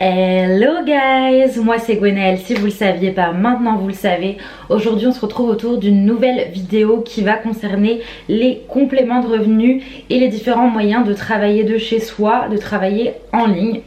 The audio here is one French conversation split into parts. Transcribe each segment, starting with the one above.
Hello guys, moi c'est Gwenaëlle, si vous le saviez pas, maintenant vous le savez. Aujourd'hui on se retrouve autour d'une nouvelle vidéo qui va concerner les compléments de revenus et les différents moyens de travailler de chez soi, de travailler en ligne.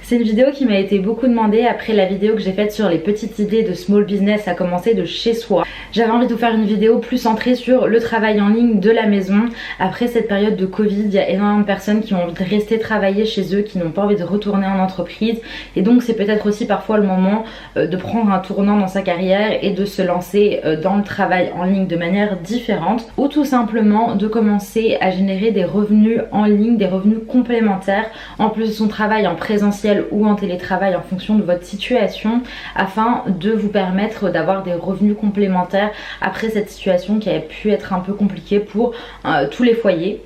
C'est une vidéo qui m'a été beaucoup demandée après la vidéo que j'ai faite sur les petites idées de small business à commencer de chez soi. J'avais envie de vous faire une vidéo plus centrée sur le travail en ligne de la maison. Après cette période de Covid, il y a énormément de personnes qui ont envie de rester travailler chez eux, qui n'ont pas envie de retourner en entreprise. Et donc c'est peut-être aussi parfois le moment de prendre un tournant dans sa carrière et de se lancer dans le travail en ligne de manière différente, ou tout simplement de commencer à générer des revenus en ligne, des revenus complémentaires en plus de son travail en présentiel ou en télétravail en fonction de votre situation, afin de vous permettre d'avoir des revenus complémentaires après cette situation qui a pu être un peu compliquée pour tous les foyers.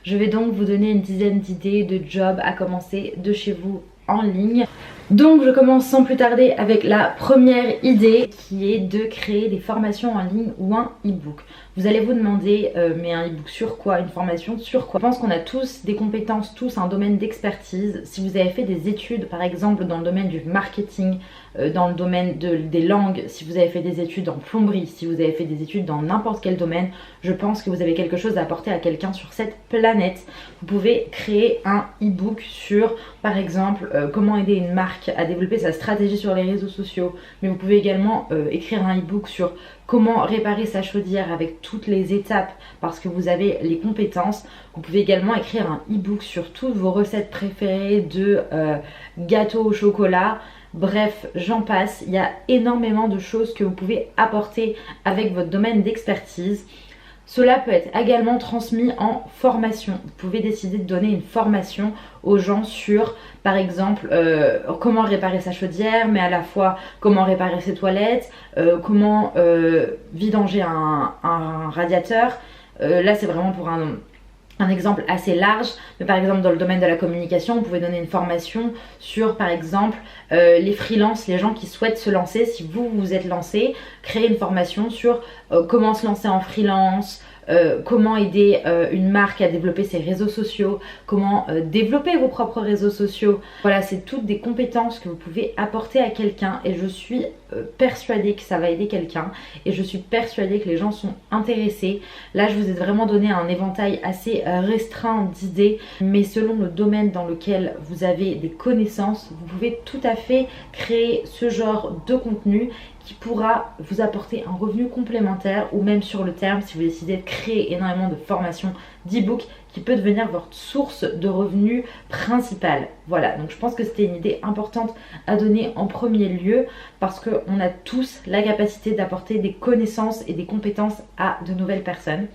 Je vais donc vous donner une dizaine d'idées de jobs à commencer de chez vous en ligne. Donc je commence sans plus tarder avec la première idée qui est de créer des formations en ligne ou un e-book. Vous allez vous demander mais un e-book sur quoi? Une formation sur quoi? Je pense qu'on a tous des compétences, tous un domaine d'expertise. Si vous avez fait des études par exemple dans le domaine du marketing, dans le domaine des langues, si vous avez fait des études en plomberie, si vous avez fait des études dans n'importe quel domaine, je pense que vous avez quelque chose à apporter à quelqu'un sur cette planète. Vous pouvez créer un e-book sur par exemple comment aider une marque à développer sa stratégie sur les réseaux sociaux, mais vous pouvez également écrire un e-book sur comment réparer sa chaudière avec toutes les étapes parce que vous avez les compétences. Vous pouvez également écrire un e-book sur toutes vos recettes préférées de gâteaux au chocolat. Bref, j'en passe, il y a énormément de choses que vous pouvez apporter avec votre domaine d'expertise. Cela peut être également transmis en formation. Vous pouvez décider de donner une formation aux gens sur, par exemple, comment réparer sa chaudière, mais à la fois comment réparer ses toilettes, comment vidanger un radiateur. Là, c'est vraiment pour un exemple assez large, mais par exemple dans le domaine de la communication, vous pouvez donner une formation sur par exemple les freelances, les gens qui souhaitent se lancer. Si vous vous êtes lancé, créer une formation sur comment se lancer en freelance, comment aider une marque à développer ses réseaux sociaux, comment développer vos propres réseaux sociaux. Voilà, c'est toutes des compétences que vous pouvez apporter à quelqu'un et je suis persuadée que ça va aider quelqu'un et je suis persuadée que les gens sont intéressés. Là, je vous ai vraiment donné un éventail assez restreint d'idées, mais selon le domaine dans lequel vous avez des connaissances, vous pouvez tout à fait créer ce genre de contenu qui pourra vous apporter un revenu complémentaire, ou même sur le terme si vous décidez de créer énormément de formations, d'e-book qui peut devenir votre source de revenus principale. Voilà, donc je pense que c'était une idée importante à donner en premier lieu parce qu'on a tous la capacité d'apporter des connaissances et des compétences à de nouvelles personnes.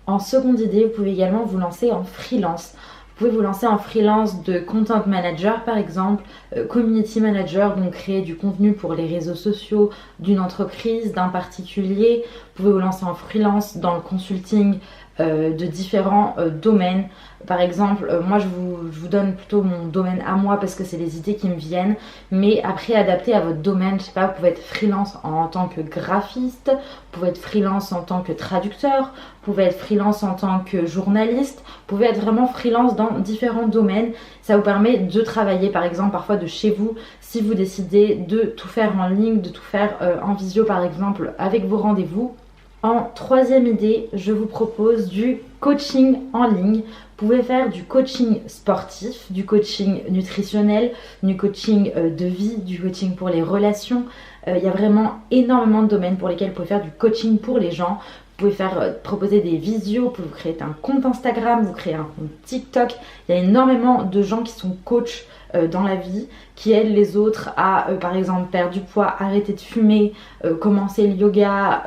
En seconde idée, vous pouvez également vous lancer en freelance. Vous pouvez vous lancer en freelance de content manager par exemple, community manager, donc créer du contenu pour les réseaux sociaux d'une entreprise, d'un particulier. Vous pouvez vous lancer en freelance dans le consulting de différents domaines. Par exemple, moi je vous donne plutôt mon domaine à moi parce que c'est les idées qui me viennent, mais après adapté à votre domaine. Je sais pas, vous pouvez être freelance en tant que graphiste, vous pouvez être freelance en tant que traducteur, vous pouvez être freelance en tant que journaliste, vous pouvez être vraiment freelance dans différents domaines. Ça vous permet de travailler par exemple parfois de chez vous si vous décidez de tout faire en ligne, de tout faire en visio par exemple avec vos rendez-vous. En troisième idée, je vous propose du coaching en ligne. Vous pouvez faire du coaching sportif, du coaching nutritionnel, du coaching de vie, du coaching pour les relations. Il y a vraiment énormément de domaines pour lesquels vous pouvez faire du coaching pour les gens. Vous pouvez proposer des visios, vous pouvez vous créer un compte Instagram, vous créer un compte TikTok. Il y a énormément de gens qui sont coachs dans la vie, qui aident les autres à par exemple perdre du poids, arrêter de fumer, commencer le yoga.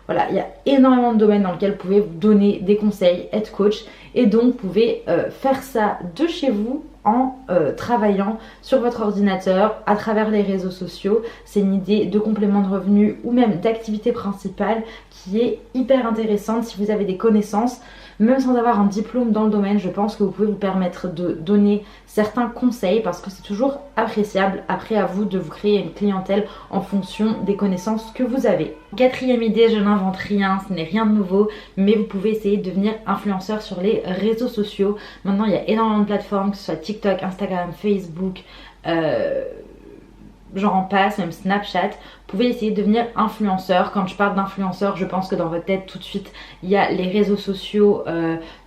Voilà, il y a énormément de domaines dans lesquels vous pouvez vous donner des conseils, être coach, et donc vous pouvez faire ça de chez vous en travaillant sur votre ordinateur à travers les réseaux sociaux. C'est une idée de complément de revenus ou même d'activité principale qui est hyper intéressante si vous avez des connaissances. Même sans avoir un diplôme dans le domaine, je pense que vous pouvez vous permettre de donner certains conseils parce que c'est toujours appréciable. Après, à vous de vous créer une clientèle en fonction des connaissances que vous avez. Quatrième idée, je n'invente rien, ce n'est rien de nouveau, mais vous pouvez essayer de devenir influenceur sur les réseaux sociaux. Maintenant, il y a énormément de plateformes, que ce soit TikTok, Instagram, Facebook, j'en passe, même Snapchat. Vous pouvez essayer de devenir influenceur. Quand je parle d'influenceur, je pense que dans votre tête tout de suite il y a les réseaux sociaux,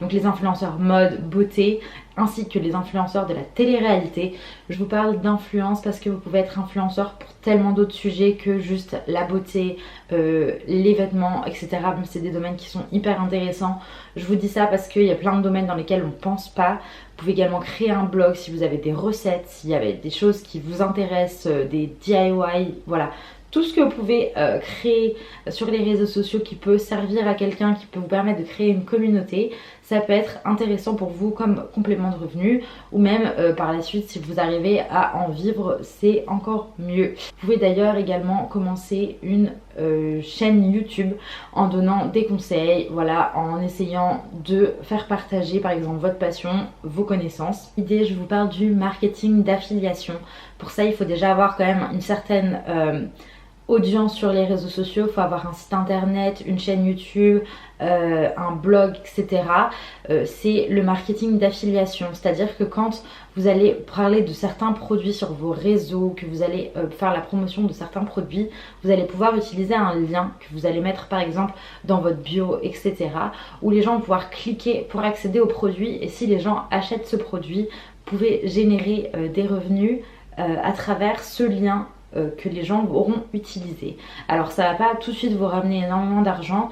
donc les influenceurs mode, beauté, ainsi que les influenceurs de la télé-réalité. Je vous parle d'influence parce que vous pouvez être influenceur pour tellement d'autres sujets que juste la beauté, les vêtements, etc. Même c'est des domaines qui sont hyper intéressants. Je vous dis ça parce qu'il y a plein de domaines dans lesquels on ne pense pas. Vous pouvez également créer un blog si vous avez des recettes, s'il y avait des choses qui vous intéressent, des DIY, voilà. Tout ce que vous pouvez créer sur les réseaux sociaux qui peut servir à quelqu'un, qui peut vous permettre de créer une communauté, ça peut être intéressant pour vous comme complément de revenu, ou même par la suite si vous arrivez à en vivre, c'est encore mieux. Vous pouvez d'ailleurs également commencer une chaîne YouTube en donnant des conseils, voilà, en essayant de faire partager par exemple votre passion, vos connaissances. L'idée, je vous parle du marketing d'affiliation. Pour ça, il faut déjà avoir quand même une certaine audience sur les réseaux sociaux, il faut avoir un site internet, une chaîne YouTube, un blog, etc. C'est le marketing d'affiliation, c'est-à-dire que quand vous allez parler de certains produits sur vos réseaux, que vous allez faire la promotion de certains produits, vous allez pouvoir utiliser un lien que vous allez mettre par exemple dans votre bio, etc. où les gens vont pouvoir cliquer pour accéder au produit, et si les gens achètent ce produit, vous pouvez générer des revenus à travers ce lien que les gens auront utilisé. Alors ça va pas tout de suite vous ramener énormément d'argent,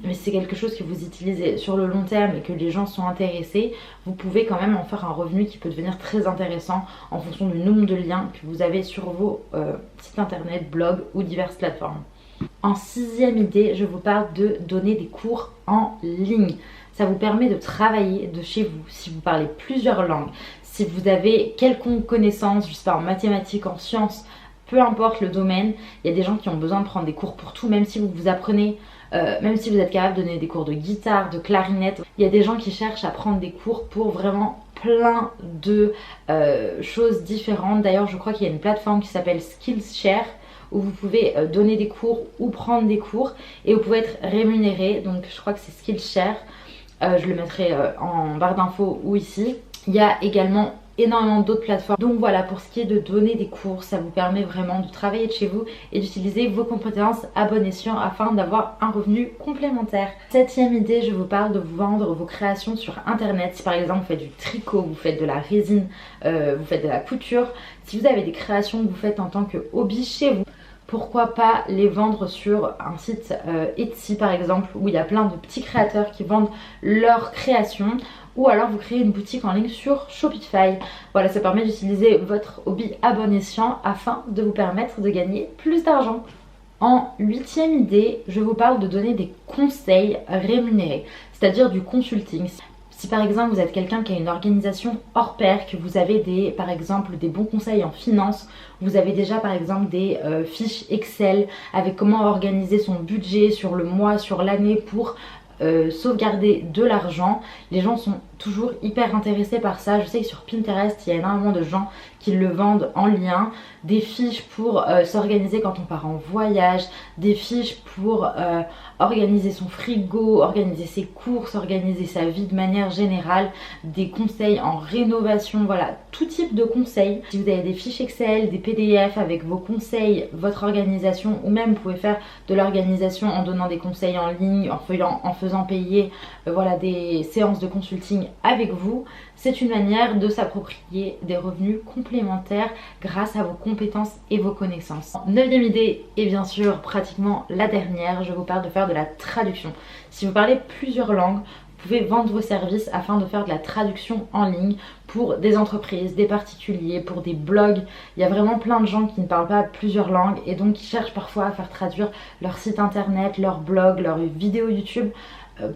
mais c'est quelque chose que vous utilisez sur le long terme et que les gens sont intéressés, vous pouvez quand même en faire un revenu qui peut devenir très intéressant en fonction du nombre de liens que vous avez sur vos sites internet, blogs ou diverses plateformes. En sixième idée, je vous parle de donner des cours en ligne. Ça vous permet de travailler de chez vous si vous parlez plusieurs langues, si vous avez quelconque connaissance, je sais pas, en mathématiques, en sciences, peu importe le domaine, il y a des gens qui ont besoin de prendre des cours pour tout, même si vous apprenez, même si vous êtes capable de donner des cours de guitare, de clarinette, il y a des gens qui cherchent à prendre des cours pour vraiment plein de choses différentes. D'ailleurs, je crois qu'il y a une plateforme qui s'appelle Skillshare où vous pouvez donner des cours ou prendre des cours et vous pouvez être rémunéré. Donc je crois que c'est Skillshare, je le mettrai en barre d'infos ou ici. Il y a également énormément d'autres plateformes. Donc voilà, pour ce qui est de donner des cours, ça vous permet vraiment de travailler de chez vous et d'utiliser vos compétences à bon escient afin d'avoir un revenu complémentaire. Septième idée, je vous parle de vous vendre vos créations sur internet. Si par exemple vous faites du tricot, vous faites de la résine, vous faites de la couture, si vous avez des créations que vous faites en tant que hobby chez vous, pourquoi pas les vendre sur un site Etsy par exemple, où il y a plein de petits créateurs qui vendent leurs créations, ou alors vous créez une boutique en ligne sur Shopify. Voilà, ça permet d'utiliser votre hobby à bon escient afin de vous permettre de gagner plus d'argent. En huitième idée, je vous parle de donner des conseils rémunérés, c'est-à-dire du consulting. Si par exemple vous êtes quelqu'un qui a une organisation hors pair, que vous avez par exemple des bons conseils en finance, vous avez déjà par exemple des fiches Excel avec comment organiser son budget sur le mois, sur l'année pour sauvegarder de l'argent, les gens sont toujours hyper intéressés par ça. Je sais que sur Pinterest il y a énormément de gens qui le vendent en lien, des fiches pour s'organiser quand on part en voyage, des fiches pour organiser son frigo, organiser ses courses, organiser sa vie de manière générale, des conseils en rénovation, voilà, tout type de conseils. Si vous avez des fiches Excel, des PDF avec vos conseils, votre organisation, ou même vous pouvez faire de l'organisation en donnant des conseils en ligne, en faisant payer voilà, des séances de consulting avec vous, c'est une manière de s'approprier des revenus complémentaires grâce à vos compétences et vos connaissances. Neuvième idée, et bien sûr pratiquement la dernière, je vous parle de faire de la traduction. Si vous parlez plusieurs langues, vous pouvez vendre vos services afin de faire de la traduction en ligne pour des entreprises, des particuliers, pour des blogs. Il y a vraiment plein de gens qui ne parlent pas plusieurs langues et donc qui cherchent parfois à faire traduire leur site internet, leur blog, leur vidéo YouTube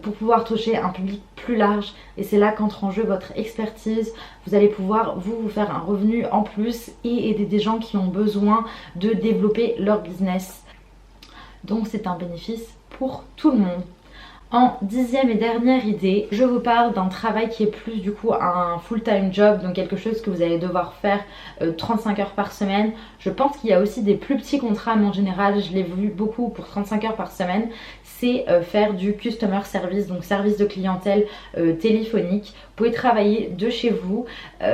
pour pouvoir toucher un public plus large, et c'est là qu'entre en jeu votre expertise. Vous allez pouvoir vous faire un revenu en plus et aider des gens qui ont besoin de développer leur business. Donc c'est un bénéfice pour tout le monde. En 10e et dernière idée, je vous parle d'un travail qui est plus du coup un full-time job, donc quelque chose que vous allez devoir faire 35 heures par semaine. Je pense qu'il y a aussi des plus petits contrats, mais en général je l'ai vu beaucoup pour 35 heures par semaine. C'est faire du customer service, donc service de clientèle téléphonique. Vous pouvez travailler de chez vous.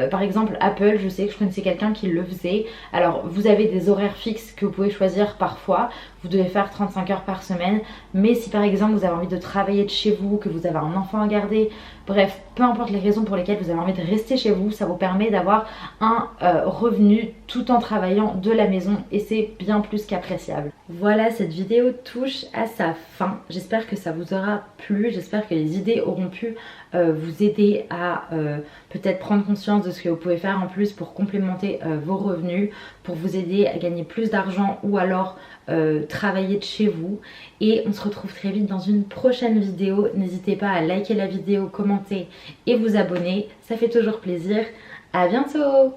Par exemple Apple, je sais que je connaissais quelqu'un qui le faisait. Alors vous avez des horaires fixes que vous pouvez choisir parfois. Vous devez faire 35 heures par semaine. Mais si par exemple vous avez envie de travailler de chez vous, que vous avez un enfant à garder, bref, peu importe les raisons pour lesquelles vous avez envie de rester chez vous, ça vous permet d'avoir un revenu tout en travaillant de la maison et c'est bien plus qu'appréciable. Voilà, cette vidéo touche à sa fin. J'espère que ça vous aura plu, j'espère que les idées auront pu vous aider à peut-être prendre conscience de ce que vous pouvez faire en plus pour complémenter vos revenus, pour vous aider à gagner plus d'argent ou alors travailler de chez vous. Et on se retrouve très vite dans une prochaine vidéo. N'hésitez pas à liker la vidéo, commenter et vous abonner, ça fait toujours plaisir. À bientôt!